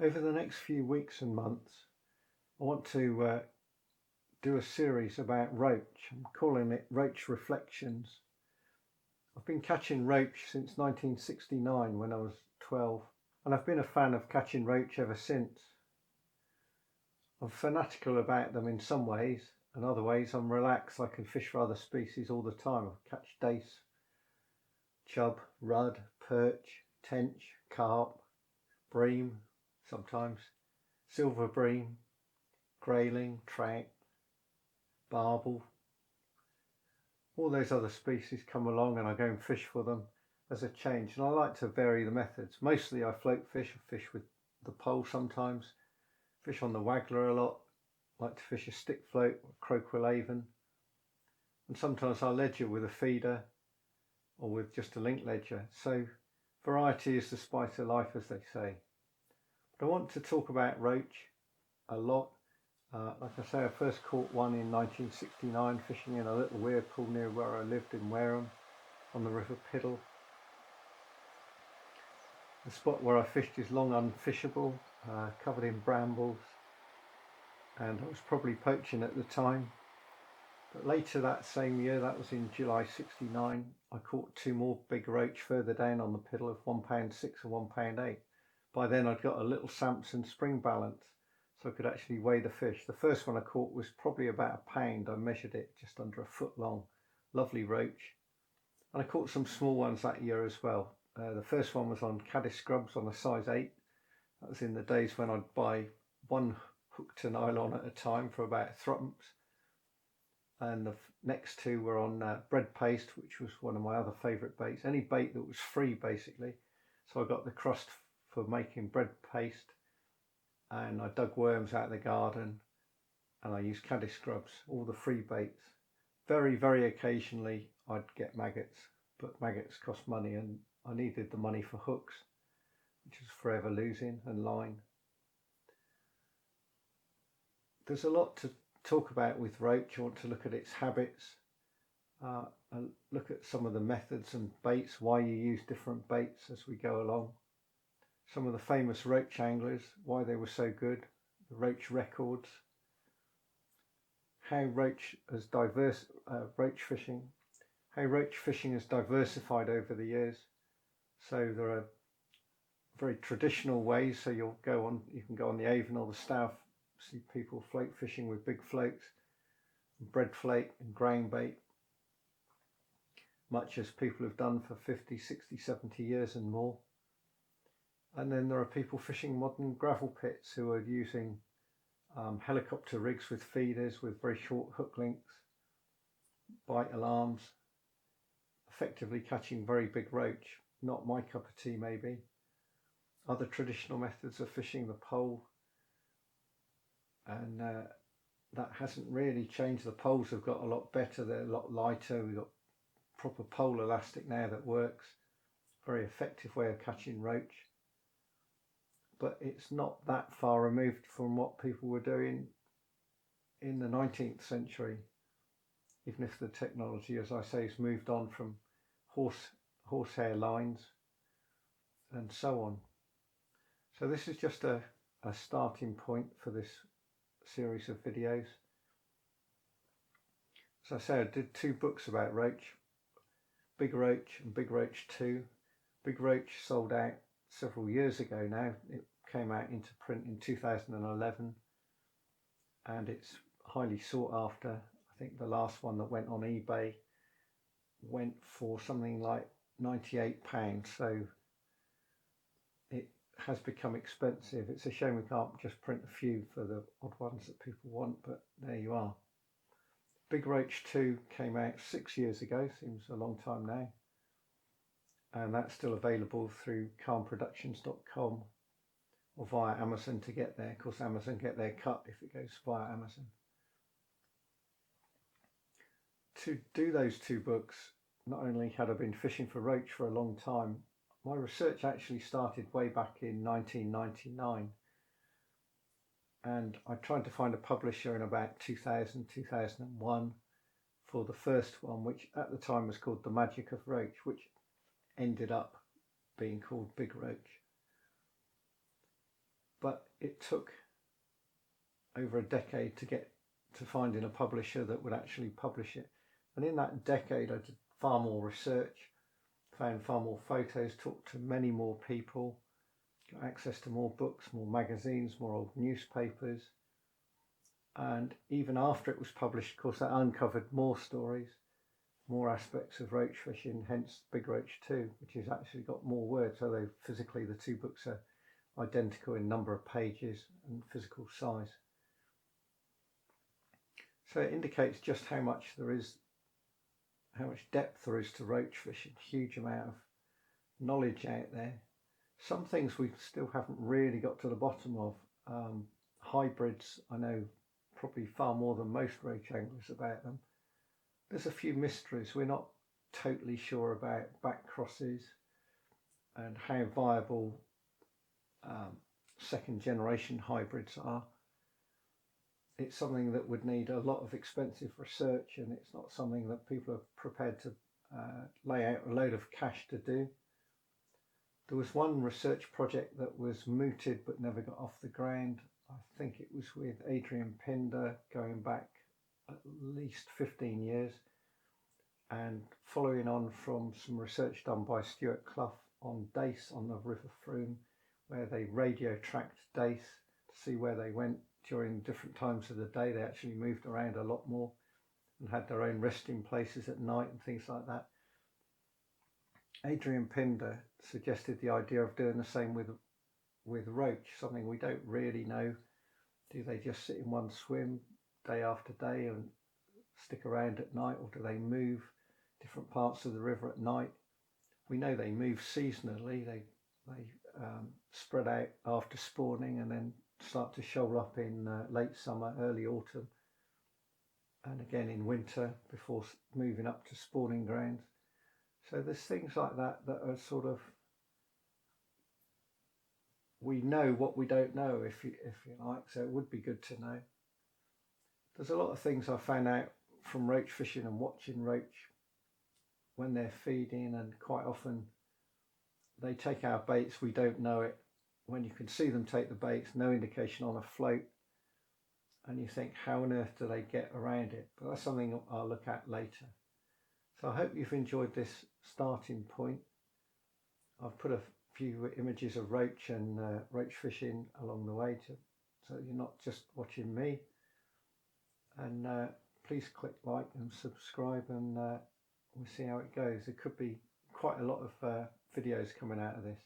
Over the next few weeks and months, I want to do a series about roach. I'm calling it Roach Reflections. I've been catching roach since 1969 when I was 12, and I've been a fan of catching roach ever since. I'm fanatical about them in some ways, and other ways I'm relaxed. I can fish for other species all the time. I catch dace, chub, rudd, perch, tench, carp, bream sometimes, silver bream, grayling, trout, barbel. All those other species come along and I go and fish for them as a change. And I like to vary the methods. Mostly I float fish, I fish with the pole sometimes, fish on the waggler a lot, I like to fish a stick float, croakwell avon, and sometimes I ledger with a feeder or with just a link ledger. So variety is the spice of life, as they say. But I want to talk about roach a lot. Like I say, I first caught one in 1969 fishing in a little weir pool near where I lived in Wareham on the River Piddle. The spot where I fished is long unfishable, covered in brambles, and I was probably poaching at the time. But later that same year, that was in July 69, I caught two more big roach further down on the Piddle of £1.6 and £1.8. By then I'd got a little Samson spring balance, so I could actually weigh the fish. The first one I caught was probably about a pound. I measured it just under a foot long. Lovely roach. And I caught some small ones that year as well. The first one was on caddis scrubs on a size 8. That was in the days when I'd buy one hook to nylon at a time for about threepence. And the next two were on bread paste, which was one of my other favourite baits. Any bait that was free, basically. So I got the crust for making bread paste, and I dug worms out of the garden, and I used caddis scrubs, all the free baits. Very, very occasionally I'd get maggots, but maggots cost money, and I needed the money for hooks, which was forever losing, and line. There's a lot to talk about with roach. I want to look at its habits, and look at some of the methods and baits, why you use different baits as we go along. Some of the famous roach anglers, why they were so good, the roach records, how roach fishing has diversified over the years. So there are very traditional ways. So you can go on the Avon or the Stour, see people float fishing with big floats, bread flake and grain bait, much as people have done for 50, 60, 70 years and more. And then there are people fishing modern gravel pits who are using helicopter rigs with feeders with very short hook links, bite alarms, effectively catching very big roach. Not my cup of tea, maybe. Other traditional methods of fishing the pole, and that hasn't really changed. The poles have got a lot better, they're a lot lighter. We've got proper pole elastic now that works. Very effective way of catching roach. But it's not that far removed from what people were doing in the 19th century, even if the technology, as I say, has moved on from horsehair lines and so on. So this is just a starting point for this series of videos. As I say, I did 2 books about roach, Big Roach and Big Roach 2. Big Roach sold out several years ago now. It came out into print in 2011, and it's highly sought after. I think the last one that went on eBay went for something like £98, so it has become expensive. It's a shame we can't just print a few for the odd ones that people want, but there you are. Big Roach 2 came out 6 years ago, seems a long time now, and that's still available through calmproductions.com or via Amazon to get there. Of course, Amazon get their cut if it goes via Amazon. To do those 2 books, not only had I been fishing for roach for a long time, my research actually started way back in 1999, and I tried to find a publisher in about 2000, 2001 for the first one, which at the time was called The Magic of Roach, which ended up being called Big Roach. but it took over a decade to get to finding a publisher that would actually publish it. And in that decade, I did far more research, found far more photos, talked to many more people, got access to more books, more magazines, more old newspapers. And even after it was published, of course, that uncovered more stories, more aspects of roach fishing, hence Big Roach 2, which has actually got more words, although physically the two books are identical in number of pages and physical size. So it indicates just how much depth there is to roach fishing, huge amount of knowledge out there. Some things we still haven't really got to the bottom of. Hybrids, I know probably far more than most roach anglers about them. There's a few mysteries. We're not totally sure about back crosses and how viable second generation hybrids are. It's something that would need a lot of expensive research, and it's not something that people are prepared to lay out a load of cash to do. There was one research project that was mooted but never got off the ground. I think it was with Adrian Pinder, going back at least 15 years, and following on from some research done by Stuart Clough on dace on the River Froome, where they radio tracked dace to see where they went during different times of the day. They actually moved around a lot more and had their own resting places at night and things like that. Adrian Pinder suggested the idea of doing the same with roach, something we don't really know. Do they just sit in one swim day after day and stick around at night, or do they move different parts of the river at night? We know they move seasonally. They spread out after spawning and then start to shoal up in late summer, early autumn, and again in winter before moving up to spawning grounds. So there's things like that that are sort of, we know what we don't know, if you like, so it would be good to know. There's a lot of things I found out from roach fishing and watching roach when they're feeding, and quite often they take our baits, we don't know it. When you can see them take the baits, no indication on a float, and you think, how on earth do they get around it? But that's something I'll look at later. So I hope you've enjoyed this starting point. I've put a few images of roach and roach fishing along the way, so you're not just watching me. And please click like and subscribe, and we'll see how it goes. There could be quite a lot of videos coming out of this.